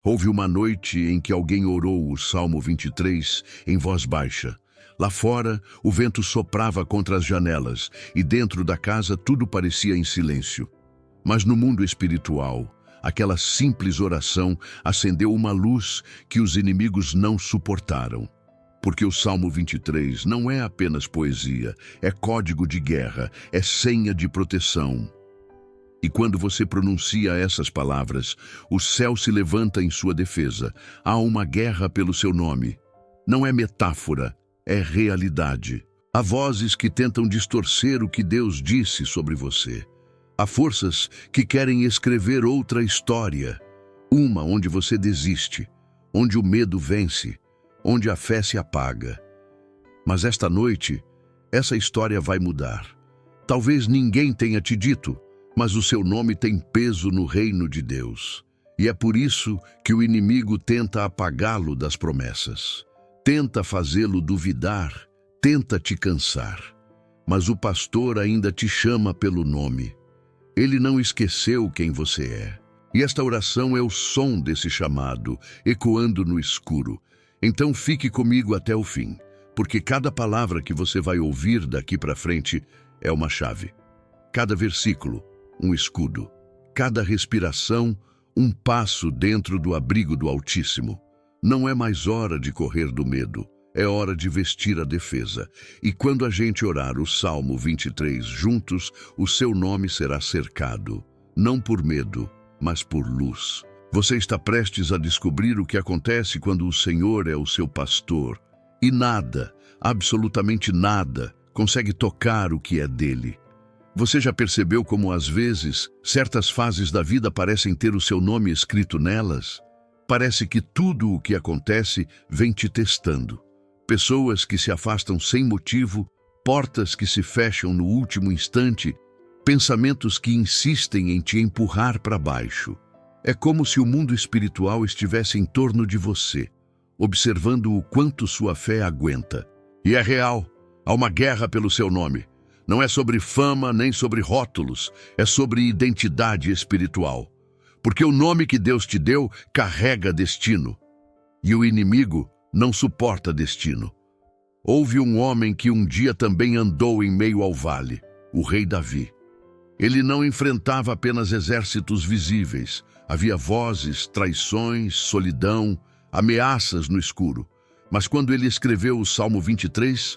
Houve uma noite em que alguém orou o Salmo 23 em voz baixa. Lá fora, o vento soprava contra as janelas e dentro da casa tudo parecia em silêncio. Mas no mundo espiritual, aquela simples oração acendeu uma luz que os inimigos não suportaram. Porque o Salmo 23 não é apenas poesia, é código de guerra, é senha de proteção. E quando você pronuncia essas palavras, o céu se levanta em sua defesa. Há uma guerra pelo seu nome. Não é metáfora, é realidade. Há vozes que tentam distorcer o que Deus disse sobre você. Há forças que querem escrever outra história. Uma onde você desiste, onde o medo vence, onde a fé se apaga. Mas esta noite, essa história vai mudar. Talvez ninguém tenha te dito, mas o seu nome tem peso no reino de Deus. E é por isso que o inimigo tenta apagá-lo das promessas. Tenta fazê-lo duvidar, tenta te cansar. Mas o pastor ainda te chama pelo nome. Ele não esqueceu quem você é. E esta oração é o som desse chamado, ecoando no escuro. Então fique comigo até o fim, porque cada palavra que você vai ouvir daqui para frente é uma chave. Cada versículo, um escudo. Cada respiração, um passo dentro do abrigo do Altíssimo. Não é mais hora de correr do medo, é hora de vestir a defesa. E quando a gente orar o Salmo 23 juntos, o seu nome será cercado, não por medo, mas por luz. Você está prestes a descobrir o que acontece quando o Senhor é o seu pastor. E nada, absolutamente nada, consegue tocar o que é dele. Você já percebeu como, às vezes, certas fases da vida parecem ter o seu nome escrito nelas? Parece que tudo o que acontece vem te testando. Pessoas que se afastam sem motivo, portas que se fecham no último instante, pensamentos que insistem em te empurrar para baixo. É como se o mundo espiritual estivesse em torno de você, observando o quanto sua fé aguenta. E é real, há uma guerra pelo seu nome. Não é sobre fama nem sobre rótulos, é sobre identidade espiritual. Porque o nome que Deus te deu carrega destino. E o inimigo não suporta destino. Houve um homem que um dia também andou em meio ao vale, o rei Davi. Ele não enfrentava apenas exércitos visíveis. Havia vozes, traições, solidão, ameaças no escuro. Mas quando ele escreveu o Salmo 23,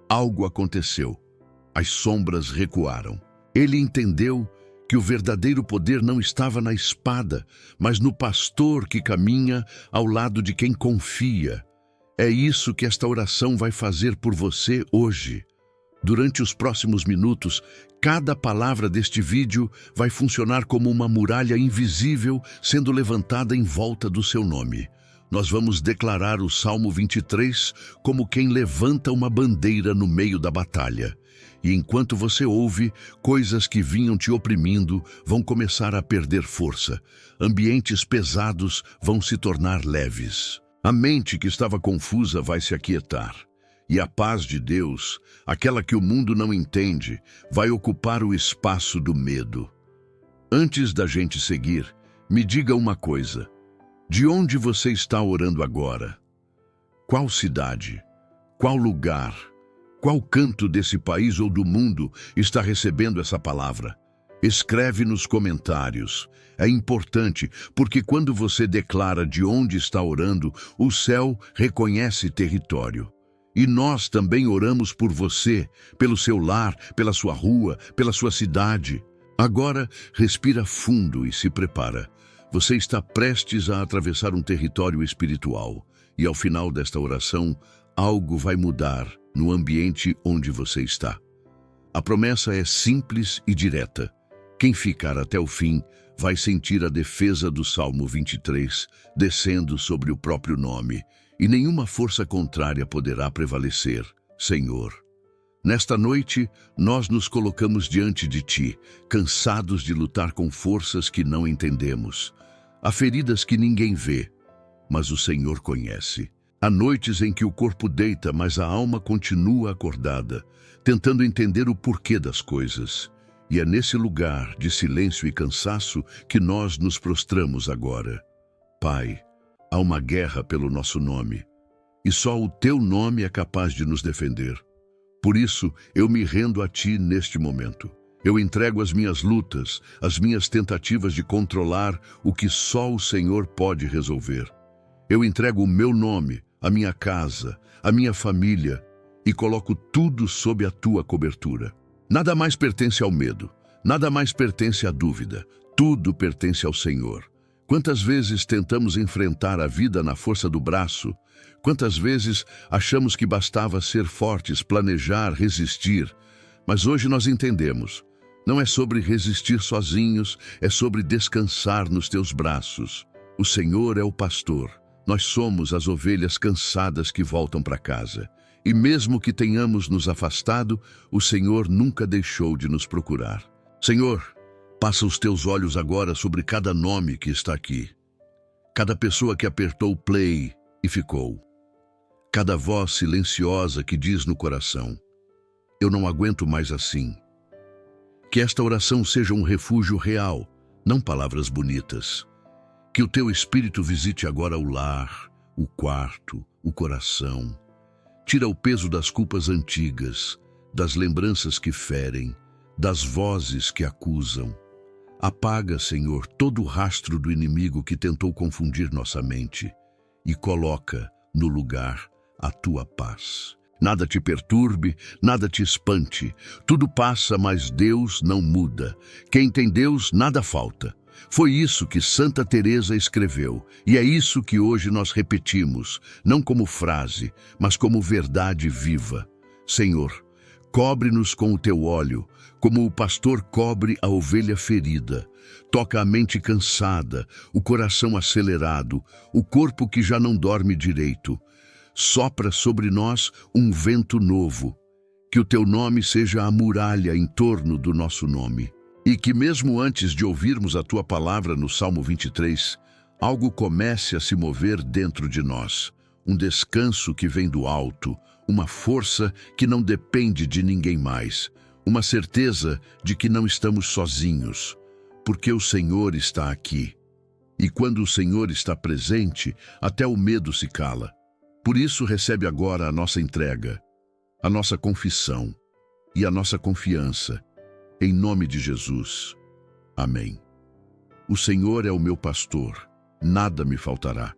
algo aconteceu. As sombras recuaram. Ele entendeu que o verdadeiro poder não estava na espada, mas no pastor que caminha ao lado de quem confia. É isso que esta oração vai fazer por você hoje. Durante os próximos minutos, cada palavra deste vídeo vai funcionar como uma muralha invisível sendo levantada em volta do seu nome. Nós vamos declarar o Salmo 23 como quem levanta uma bandeira no meio da batalha. E enquanto você ouve, coisas que vinham te oprimindo vão começar a perder força. Ambientes pesados vão se tornar leves. A mente que estava confusa vai se aquietar. E a paz de Deus, aquela que o mundo não entende, vai ocupar o espaço do medo. Antes da gente seguir, me diga uma coisa. De onde você está orando agora? Qual cidade? Qual lugar? Qual canto desse país ou do mundo está recebendo essa palavra? Escreve nos comentários. É importante, porque quando você declara de onde está orando, o céu reconhece território. E nós também oramos por você, pelo seu lar, pela sua rua, pela sua cidade. Agora, respira fundo e se prepara. Você está prestes a atravessar um território espiritual. E ao final desta oração, algo vai mudar no ambiente onde você está. A promessa é simples e direta. Quem ficar até o fim vai sentir a defesa do Salmo 23 descendo sobre o próprio nome, e nenhuma força contrária poderá prevalecer, Senhor. Nesta noite, nós nos colocamos diante de Ti, cansados de lutar com forças que não entendemos. Há feridas que ninguém vê, mas o Senhor conhece. Há noites em que o corpo deita, mas a alma continua acordada, tentando entender o porquê das coisas. E é nesse lugar de silêncio e cansaço que nós nos prostramos agora. Pai, Há uma guerra pelo nosso nome, e só o teu nome é capaz de nos defender. Por isso, eu me rendo a ti neste momento. Eu entrego as minhas lutas, as minhas tentativas de controlar o que só o Senhor pode resolver. Eu entrego o meu nome, a minha casa, a minha família e coloco tudo sob a tua cobertura. Nada mais pertence ao medo, nada mais pertence à dúvida. Tudo pertence ao Senhor. Quantas vezes tentamos enfrentar a vida na força do braço? Quantas vezes achamos que bastava ser fortes, planejar, resistir? Mas hoje nós entendemos. Não é sobre resistir sozinhos, é sobre descansar nos teus braços. O Senhor é o pastor. Nós somos as ovelhas cansadas que voltam para casa. E mesmo que tenhamos nos afastado, o Senhor nunca deixou de nos procurar. Senhor, passa os teus olhos agora sobre cada nome que está aqui. Cada pessoa que apertou o play e ficou. Cada voz silenciosa que diz no coração: eu não aguento mais assim. Que esta oração seja um refúgio real, não palavras bonitas. Que o teu Espírito visite agora o lar, o quarto, o coração. Tira o peso das culpas antigas, das lembranças que ferem, das vozes que acusam. Apaga, Senhor, todo o rastro do inimigo que tentou confundir nossa mente e coloca no lugar a tua paz. Nada te perturbe, nada te espante. Tudo passa, mas Deus não muda. Quem tem Deus, nada falta. Foi isso que Santa Teresa escreveu, e é isso que hoje nós repetimos, não como frase, mas como verdade viva. Senhor, cobre-nos com o teu óleo, como o pastor cobre a ovelha ferida. Toca a mente cansada, o coração acelerado, o corpo que já não dorme direito. Sopra sobre nós um vento novo. Que o teu nome seja a muralha em torno do nosso nome. E que mesmo antes de ouvirmos a tua palavra no Salmo 23, algo comece a se mover dentro de nós. Um descanso que vem do alto, uma força que não depende de ninguém mais. Uma certeza de que não estamos sozinhos, porque o Senhor está aqui. E quando o Senhor está presente, até o medo se cala. Por isso recebe agora a nossa entrega, a nossa confissão e a nossa confiança, em nome de Jesus. Amém. O Senhor é o meu pastor, nada me faltará.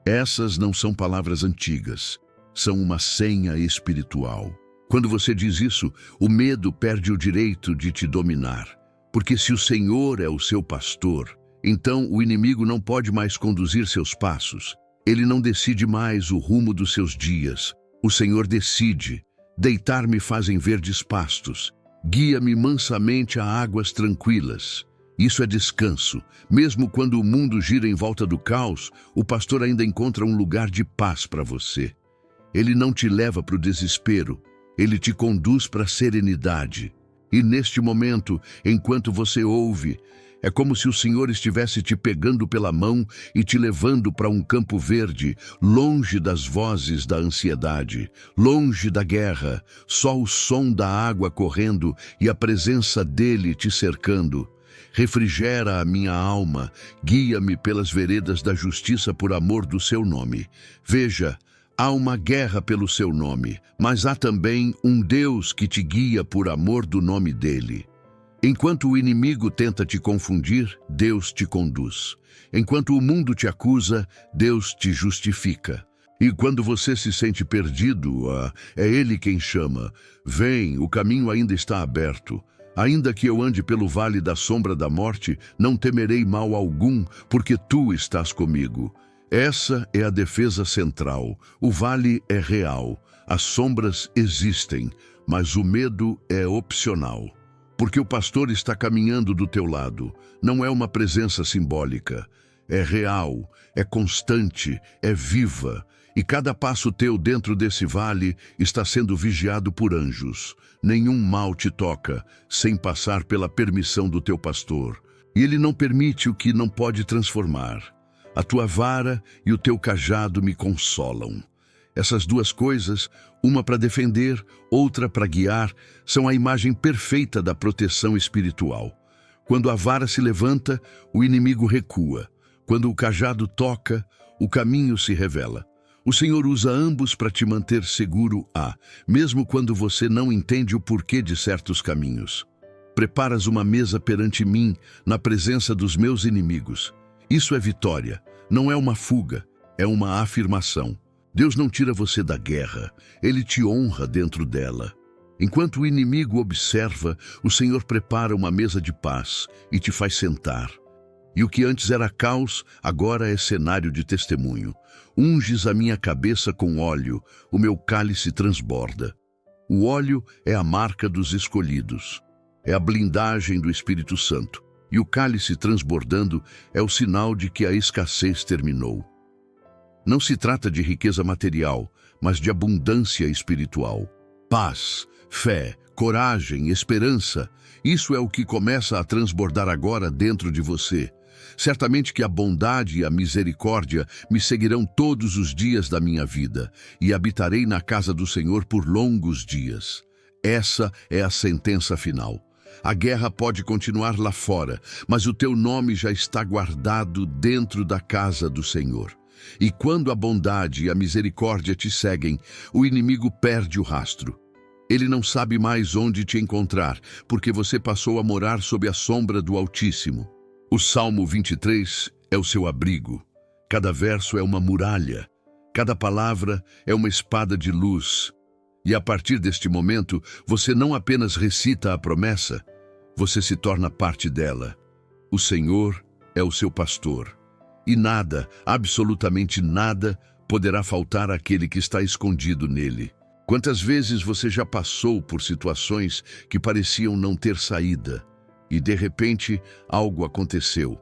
Essas não são palavras antigas, são uma senha espiritual. Quando você diz isso, o medo perde o direito de te dominar, porque se o Senhor é o seu pastor, então o inimigo não pode mais conduzir seus passos. Ele não decide mais o rumo dos seus dias. O Senhor decide. Deitar-me faz em verdes pastos. Guia-me mansamente a águas tranquilas. Isso é descanso. Mesmo quando o mundo gira em volta do caos, o pastor ainda encontra um lugar de paz para você. Ele não te leva para o desespero. Ele te conduz para a serenidade. E neste momento, enquanto você ouve, é como se o Senhor estivesse te pegando pela mão e te levando para um campo verde, longe das vozes da ansiedade, longe da guerra, só o som da água correndo e a presença dele te cercando. Refrigera a minha alma, guia-me pelas veredas da justiça por amor do seu nome. Veja, há uma guerra pelo seu nome, mas há também um Deus que te guia por amor do nome dele. Enquanto o inimigo tenta te confundir, Deus te conduz. Enquanto o mundo te acusa, Deus te justifica. E quando você se sente perdido, é Ele quem chama. Vem, o caminho ainda está aberto. Ainda que eu ande pelo vale da sombra da morte, não temerei mal algum, porque tu estás comigo. Essa é a defesa central. O vale é real. As sombras existem, mas o medo é opcional. Porque o pastor está caminhando do teu lado. Não é uma presença simbólica. É real, é constante, é viva. E cada passo teu dentro desse vale está sendo vigiado por anjos. Nenhum mal te toca, sem passar pela permissão do teu pastor. E ele não permite o que não pode transformar. A tua vara e o teu cajado me consolam. Essas duas coisas, uma para defender, outra para guiar, são a imagem perfeita da proteção espiritual. Quando a vara se levanta, o inimigo recua. Quando o cajado toca, O caminho se revela. O Senhor usa ambos para te manter seguro mesmo quando você não entende o porquê de certos caminhos. Preparas uma mesa perante mim, na presença dos meus inimigos. Isso é vitória, não é uma fuga, é uma afirmação. Deus não tira você da guerra, Ele te honra dentro dela. Enquanto o inimigo observa, o Senhor prepara uma mesa de paz e te faz sentar. E o que antes era caos, agora é cenário de testemunho. Unges a minha cabeça com óleo, o meu cálice transborda. O óleo é a marca dos escolhidos. É a blindagem do Espírito Santo. E o cálice transbordando é o sinal de que a escassez terminou. Não se trata de riqueza material, mas de abundância espiritual. Paz, fé, coragem, esperança. Isso é o que começa a transbordar agora dentro de você. Certamente que a bondade e a misericórdia me seguirão todos os dias da minha vida, e habitarei na casa do Senhor por longos dias. Essa é a sentença final. A guerra pode continuar lá fora, mas o teu nome já está guardado dentro da casa do Senhor. E quando a bondade e a misericórdia te seguem, o inimigo perde o rastro. Ele não sabe mais onde te encontrar, porque você passou a morar sob a sombra do Altíssimo. O Salmo 23 é o seu abrigo. Cada verso é uma muralha. Cada palavra é uma espada de luz. E a partir deste momento, você não apenas recita a promessa, você se torna parte dela. O Senhor é o seu pastor. E nada, absolutamente nada, poderá faltar àquele que está escondido nele. Quantas vezes você já passou por situações que pareciam não ter saída, e de repente algo aconteceu?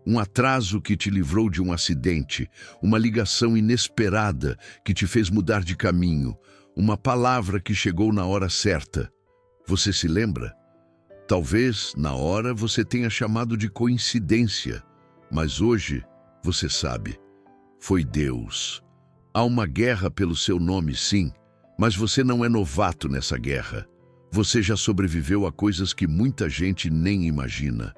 Um atraso que te livrou de um acidente, uma ligação inesperada que te fez mudar de caminho, uma palavra que chegou na hora certa. Você se lembra? Talvez, na hora, você tenha chamado de coincidência, mas hoje você sabe. Foi Deus. Há uma guerra pelo seu nome, sim, mas você não é novato nessa guerra. Você já sobreviveu a coisas que muita gente nem imagina.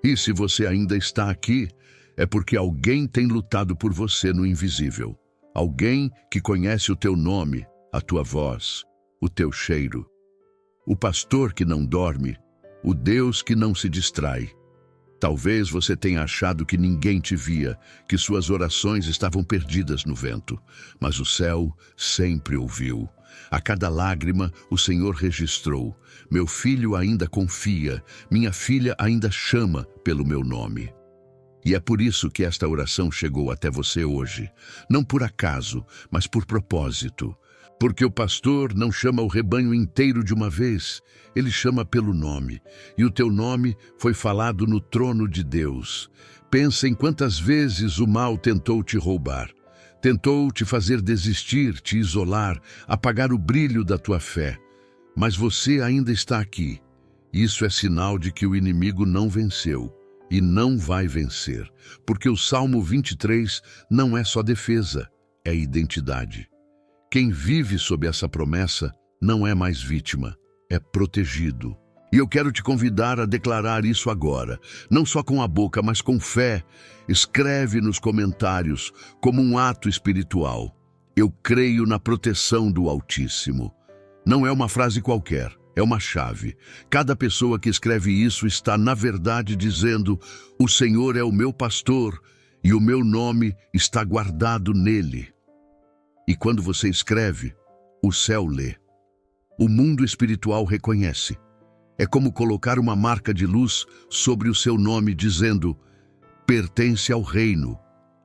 E se você ainda está aqui, é porque alguém tem lutado por você no invisível. Alguém que conhece o teu nome, a tua voz, o teu cheiro. O pastor que não dorme, o Deus que não se distrai. Talvez você tenha achado que ninguém te via, que suas orações estavam perdidas no vento, mas o céu sempre ouviu. A cada lágrima o Senhor registrou. Meu filho ainda confia, minha filha ainda chama pelo meu nome. E é por isso que esta oração chegou até você hoje. Não por acaso, mas por propósito. Porque o pastor não chama o rebanho inteiro de uma vez, ele chama pelo nome. E o teu nome foi falado no trono de Deus. Pensa em quantas vezes o mal tentou te roubar. Tentou te fazer desistir, te isolar, apagar o brilho da tua fé. Mas você ainda está aqui. Isso é sinal de que o inimigo não venceu e não vai vencer. Porque o Salmo 23 não é só defesa, é identidade. Quem vive sob essa promessa não é mais vítima, é protegido. E eu quero te convidar a declarar isso agora, não só com a boca, mas com fé. Escreve nos comentários como um ato espiritual. Eu creio na proteção do Altíssimo. Não é uma frase qualquer, é uma chave. Cada pessoa que escreve isso está, na verdade, dizendo: o Senhor é o meu pastor e o meu nome está guardado nele. E quando você escreve, o céu lê. O mundo espiritual reconhece. É como colocar uma marca de luz sobre o seu nome, dizendo: pertence ao reino,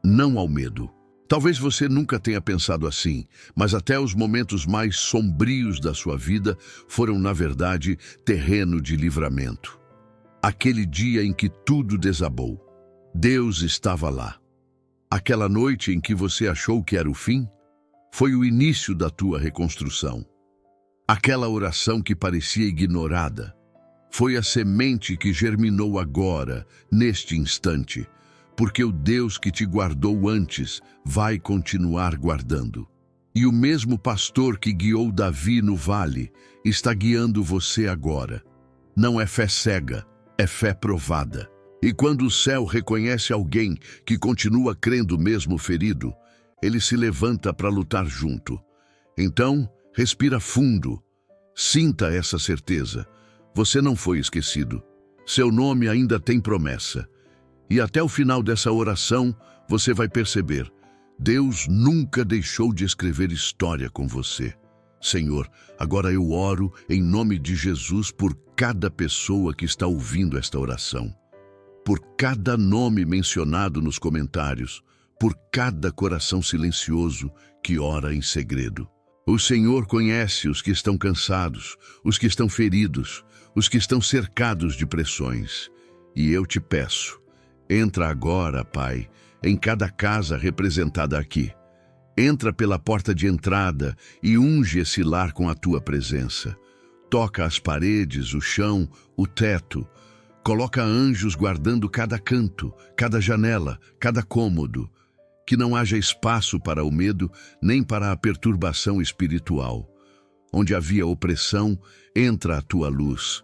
não ao medo. Talvez você nunca tenha pensado assim, mas até os momentos mais sombrios da sua vida foram, na verdade, terreno de livramento. Aquele dia em que tudo desabou, Deus estava lá. Aquela noite em que você achou que era o fim, foi o início da tua reconstrução. Aquela oração que parecia ignorada, foi a semente que germinou agora, neste instante, porque o Deus que te guardou antes vai continuar guardando. E o mesmo pastor que guiou Davi no vale está guiando você agora. Não é fé cega, é fé provada. E quando o céu reconhece alguém que continua crendo mesmo ferido, ele se levanta para lutar junto. Então, respira fundo. Sinta essa certeza. Você não foi esquecido. Seu nome ainda tem promessa. E até o final dessa oração, você vai perceber: Deus nunca deixou de escrever história com você. Senhor, agora eu oro em nome de Jesus por cada pessoa que está ouvindo esta oração, por cada nome mencionado nos comentários, por cada coração silencioso que ora em segredo. O Senhor conhece os que estão cansados, os que estão feridos, os que estão cercados de pressões. E eu te peço, entra agora, Pai, em cada casa representada aqui. Entra pela porta de entrada e unge esse lar com a tua presença. Toca as paredes, o chão, o teto. Coloca anjos guardando cada canto, cada janela, cada cômodo. Que não haja espaço para o medo, nem para a perturbação espiritual. Onde havia opressão, entra a tua luz.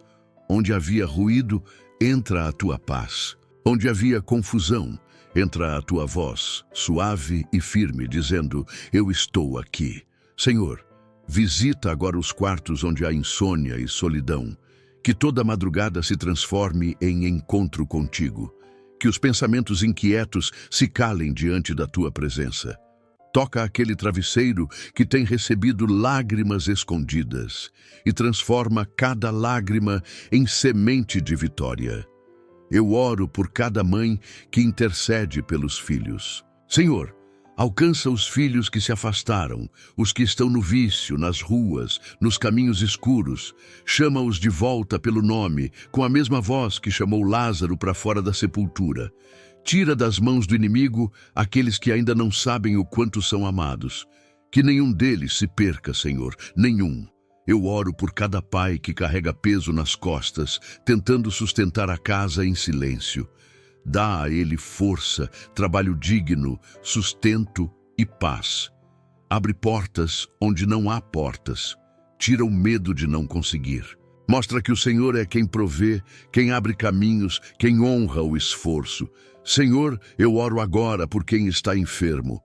Onde havia ruído, entra a tua paz. Onde havia confusão, entra a tua voz, suave e firme, dizendo: eu estou aqui. Senhor, visita agora os quartos onde há insônia e solidão. Que toda madrugada se transforme em encontro contigo. Que os pensamentos inquietos se calem diante da tua presença. Toca aquele travesseiro que tem recebido lágrimas escondidas e transforma cada lágrima em semente de vitória. Eu oro por cada mãe que intercede pelos filhos. Senhor, alcança os filhos que se afastaram, os que estão no vício, nas ruas, nos caminhos escuros. Chama-os de volta pelo nome, com a mesma voz que chamou Lázaro para fora da sepultura. Tira das mãos do inimigo aqueles que ainda não sabem o quanto são amados. Que nenhum deles se perca, Senhor, nenhum. Eu oro por cada pai que carrega peso nas costas, tentando sustentar a casa em silêncio. Dá a ele força, trabalho digno, sustento e paz. Abre portas onde não há portas. Tira o medo de não conseguir. Mostra que o Senhor é quem provê, quem abre caminhos, quem honra o esforço. Senhor, eu oro agora por quem está enfermo.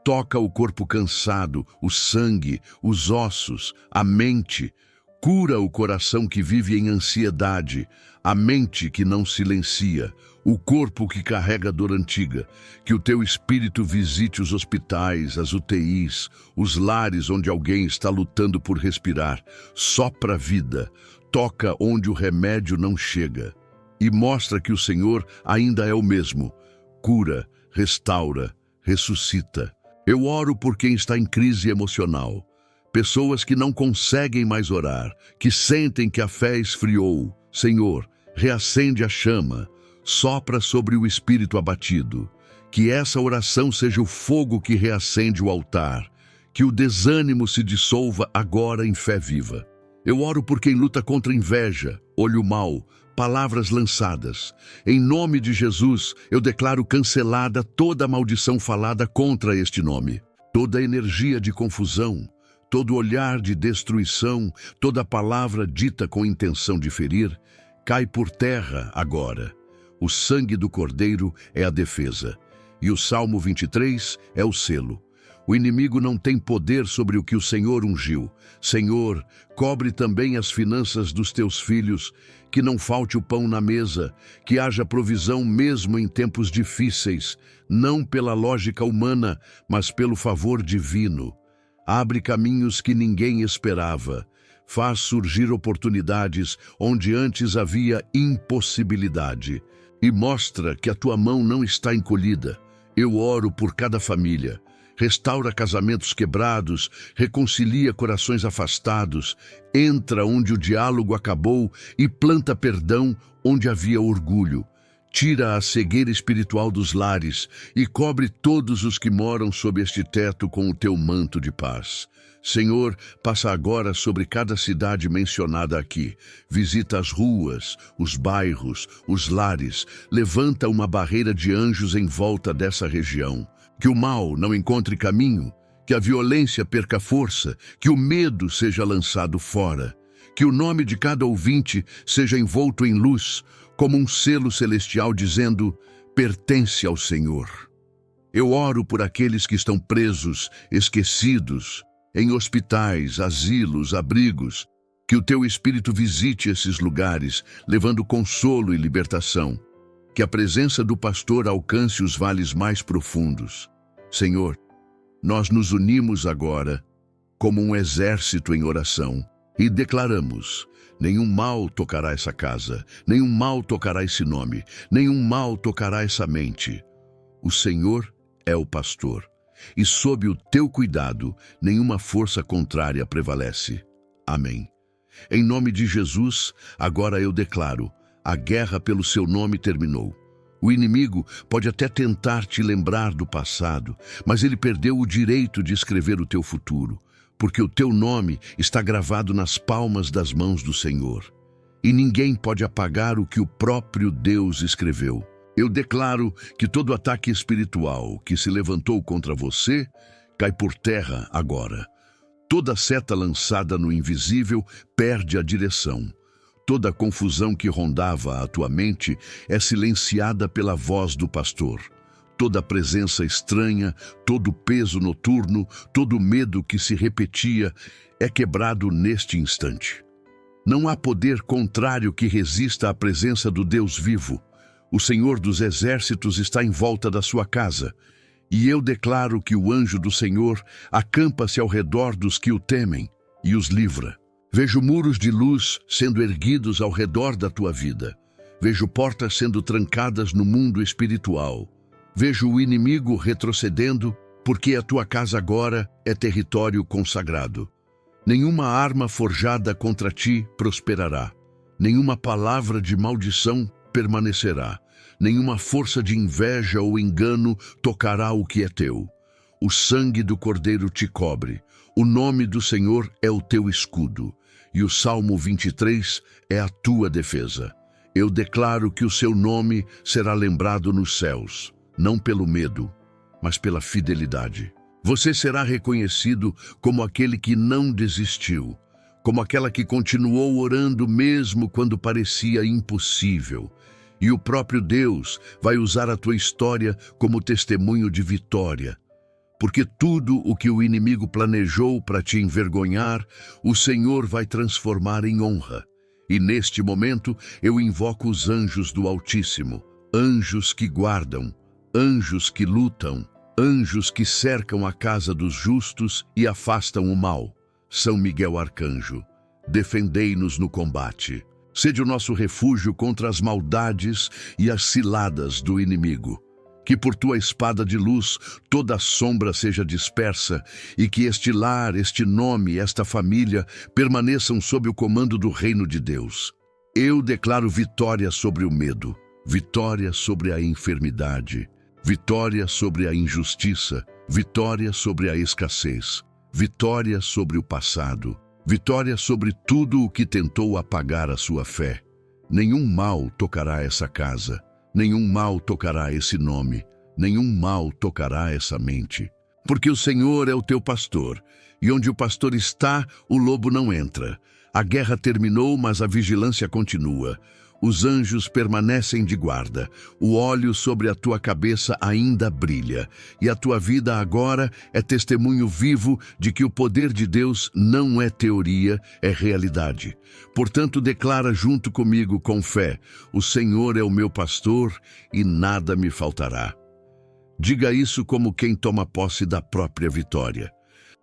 Toca o corpo cansado, o sangue, os ossos, a mente. Cura o coração que vive em ansiedade, a mente que não silencia, o corpo que carrega dor antiga. Que o teu Espírito visite os hospitais, as UTIs, os lares onde alguém está lutando por respirar. Sopra a vida, toca onde o remédio não chega. E mostra que o Senhor ainda é o mesmo. Cura, restaura, ressuscita. Eu oro por quem está em crise emocional. Pessoas que não conseguem mais orar, que sentem que a fé esfriou. Senhor, reacende a chama, sopra sobre o espírito abatido. Que essa oração seja o fogo que reacende o altar. Que o desânimo se dissolva agora em fé viva. Eu oro por quem luta contra inveja, olho mau, palavras lançadas. Em nome de Jesus, eu declaro cancelada toda a maldição falada contra este nome. Toda energia de confusão, todo olhar de destruição, toda palavra dita com intenção de ferir, cai por terra agora. O sangue do Cordeiro é a defesa, e o Salmo 23 é o selo. O inimigo não tem poder sobre o que o Senhor ungiu. Senhor, cobre também as finanças dos teus filhos, que não falte o pão na mesa, que haja provisão mesmo em tempos difíceis, não pela lógica humana, mas pelo favor divino. Abre caminhos que ninguém esperava. Faz surgir oportunidades onde antes havia impossibilidade. E mostra que a tua mão não está encolhida. Eu oro por cada família. Restaura casamentos quebrados, reconcilia corações afastados, entra onde o diálogo acabou e planta perdão onde havia orgulho. Tira a cegueira espiritual dos lares e cobre todos os que moram sob este teto com o teu manto de paz. Senhor, passa agora sobre cada cidade mencionada aqui. Visita as ruas, os bairros, os lares. Levanta uma barreira de anjos em volta dessa região. Que o mal não encontre caminho, que a violência perca força, que o medo seja lançado fora. Que o nome de cada ouvinte seja envolto em luz, como um selo celestial dizendo: pertence ao Senhor. Eu oro por aqueles que estão presos, esquecidos, em hospitais, asilos, abrigos, que o teu Espírito visite esses lugares, levando consolo e libertação. Que a presença do pastor alcance os vales mais profundos. Senhor, nós nos unimos agora como um exército em oração e declaramos: nenhum mal tocará essa casa, nenhum mal tocará esse nome, nenhum mal tocará essa mente. O Senhor é o pastor, e sob o teu cuidado, nenhuma força contrária prevalece. Amém. Em nome de Jesus, agora eu declaro: a guerra pelo seu nome terminou. O inimigo pode até tentar te lembrar do passado, mas ele perdeu o direito de escrever o teu futuro, porque o teu nome está gravado nas palmas das mãos do Senhor. E ninguém pode apagar o que o próprio Deus escreveu. Eu declaro que todo ataque espiritual que se levantou contra você cai por terra agora. Toda seta lançada no invisível perde a direção. Toda confusão que rondava a tua mente é silenciada pela voz do pastor. Toda presença estranha, todo peso noturno, todo medo que se repetia é quebrado neste instante. Não há poder contrário que resista à presença do Deus vivo. O Senhor dos Exércitos está em volta da sua casa, e eu declaro que o anjo do Senhor acampa-se ao redor dos que o temem e os livra. Vejo muros de luz sendo erguidos ao redor da tua vida. Vejo portas sendo trancadas no mundo espiritual. Vejo o inimigo retrocedendo, porque a tua casa agora é território consagrado. Nenhuma arma forjada contra ti prosperará. Nenhuma palavra de maldição permanecerá. Nenhuma força de inveja ou engano tocará o que é teu. O sangue do Cordeiro te cobre. O nome do Senhor é o teu escudo. E o Salmo 23 é a tua defesa. Eu declaro que o seu nome será lembrado nos céus, não pelo medo, mas pela fidelidade. Você será reconhecido como aquele que não desistiu, como aquela que continuou orando mesmo quando parecia impossível. E o próprio Deus vai usar a tua história como testemunho de vitória. Porque tudo o que o inimigo planejou para te envergonhar, o Senhor vai transformar em honra. E neste momento eu invoco os anjos do Altíssimo, anjos que guardam, anjos que lutam, anjos que cercam a casa dos justos e afastam o mal. São Miguel Arcanjo, defendei-nos no combate. Sede o nosso refúgio contra as maldades e as ciladas do inimigo. Que por tua espada de luz toda a sombra seja dispersa e que este lar, este nome, esta família permaneçam sob o comando do reino de Deus. Eu declaro vitória sobre o medo, vitória sobre a enfermidade, vitória sobre a injustiça, vitória sobre a escassez, vitória sobre o passado, vitória sobre tudo o que tentou apagar a sua fé. Nenhum mal tocará essa casa, nenhum mal tocará esse nome, nenhum mal tocará essa mente. Porque o Senhor é o teu pastor, e onde o pastor está, o lobo não entra. A guerra terminou, mas a vigilância continua. Os anjos permanecem de guarda, o óleo sobre a tua cabeça ainda brilha, e a tua vida agora é testemunho vivo de que o poder de Deus não é teoria, é realidade. Portanto, declara junto comigo com fé: o Senhor é o meu pastor e nada me faltará. Diga isso como quem toma posse da própria vitória.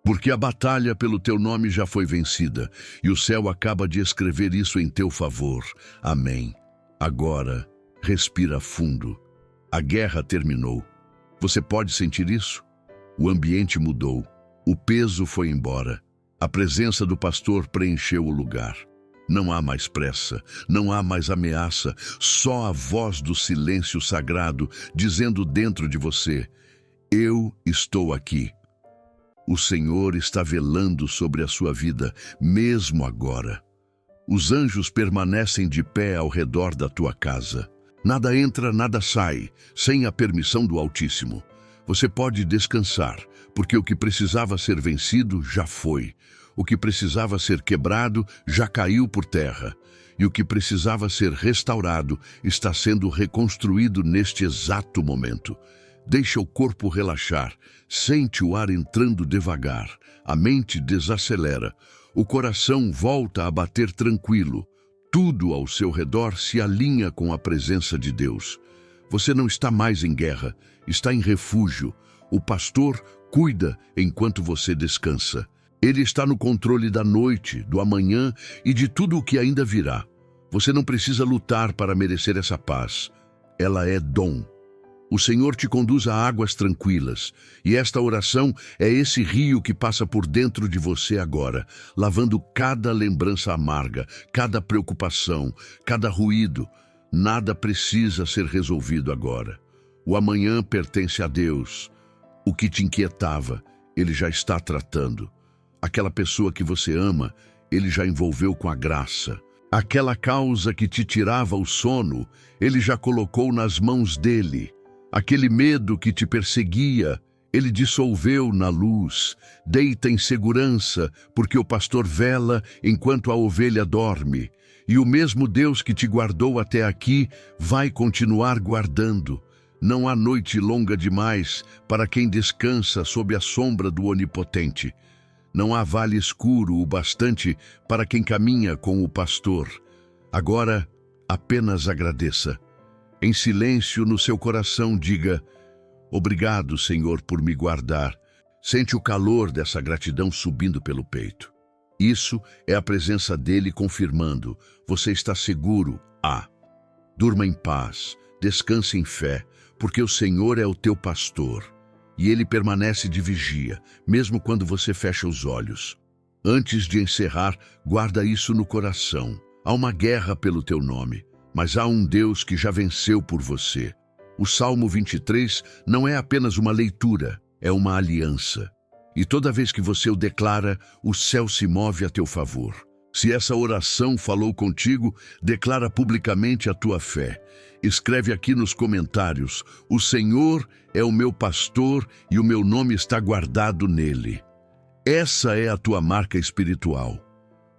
Porque a batalha pelo teu nome já foi vencida, e o céu acaba de escrever isso em teu favor. Amém. Agora, respira fundo. A guerra terminou. Você pode sentir isso? O ambiente mudou. O peso foi embora. A presença do pastor preencheu o lugar. Não há mais pressa, não há mais ameaça, só a voz do silêncio sagrado dizendo dentro de você: eu estou aqui. O Senhor está velando sobre a sua vida, mesmo agora. Os anjos permanecem de pé ao redor da tua casa. Nada entra, nada sai, sem a permissão do Altíssimo. Você pode descansar, porque o que precisava ser vencido já foi. O que precisava ser quebrado já caiu por terra. e o que precisava ser restaurado está sendo reconstruído neste exato momento. Deixa o corpo relaxar, sente o ar entrando devagar, a mente desacelera, o coração volta a bater tranquilo, tudo ao seu redor se alinha com a presença de Deus. Você não está mais em guerra, está em refúgio. O pastor cuida enquanto você descansa. Ele está no controle da noite, do amanhã e de tudo o que ainda virá. Você não precisa lutar para merecer essa paz. Ela é dom. O Senhor te conduz a águas tranquilas, e esta oração é esse rio que passa por dentro de você agora, lavando cada lembrança amarga, cada preocupação, cada ruído. Nada precisa ser resolvido agora. O amanhã pertence a Deus. O que te inquietava, Ele já está tratando. Aquela pessoa que você ama, Ele já envolveu com a graça. Aquela causa que te tirava o sono, Ele já colocou nas mãos dele. Aquele medo que te perseguia, Ele dissolveu na luz. Deita em segurança, porque o pastor vela enquanto a ovelha dorme. E o mesmo Deus que te guardou até aqui vai continuar guardando. Não há noite longa demais para quem descansa sob a sombra do Onipotente. Não há vale escuro o bastante para quem caminha com o pastor. Agora, apenas agradeça. Em silêncio no seu coração diga: obrigado, Senhor, por me guardar. Sente o calor dessa gratidão subindo pelo peito. Isso é a presença dele confirmando: você está seguro. Durma em paz, descanse em fé, porque o Senhor é o teu pastor. E ele permanece de vigia, mesmo quando você fecha os olhos. Antes de encerrar, guarda isso no coração. Há uma guerra pelo teu nome, mas há um Deus que já venceu por você. O Salmo 23 não é apenas uma leitura, é uma aliança. E toda vez que você o declara, o céu se move a teu favor. Se essa oração falou contigo, declara publicamente a tua fé. Escreve aqui nos comentários: o Senhor é o meu pastor e o meu nome está guardado nele. Essa é a tua marca espiritual.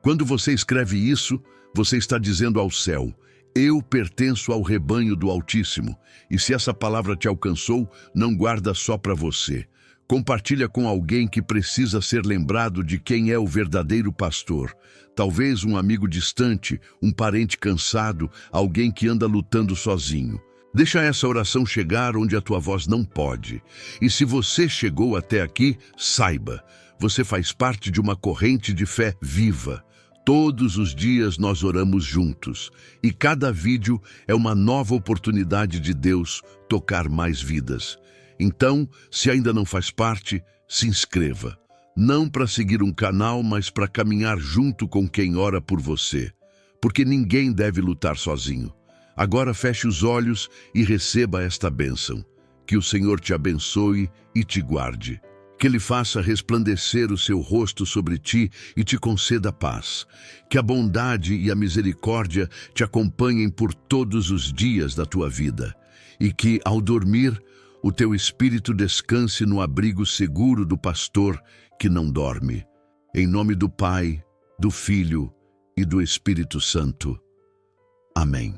Quando você escreve isso, você está dizendo ao céu: eu pertenço ao rebanho do Altíssimo. E se essa palavra te alcançou, não guarda só para você. Compartilha com alguém que precisa ser lembrado de quem é o verdadeiro pastor. Talvez um amigo distante, um parente cansado, alguém que anda lutando sozinho. Deixa essa oração chegar onde a tua voz não pode. E se você chegou até aqui, saiba, você faz parte de uma corrente de fé viva. Todos os dias nós oramos juntos, e cada vídeo é uma nova oportunidade de Deus tocar mais vidas. Então, se ainda não faz parte, se inscreva. Não para seguir um canal, mas para caminhar junto com quem ora por você. Porque ninguém deve lutar sozinho. Agora feche os olhos e receba esta bênção. Que o Senhor te abençoe e te guarde. Que Ele faça resplandecer o seu rosto sobre ti e te conceda paz. Que a bondade e a misericórdia te acompanhem por todos os dias da tua vida. E que, ao dormir, o teu espírito descanse no abrigo seguro do pastor que não dorme. Em nome do Pai, do Filho e do Espírito Santo. Amém.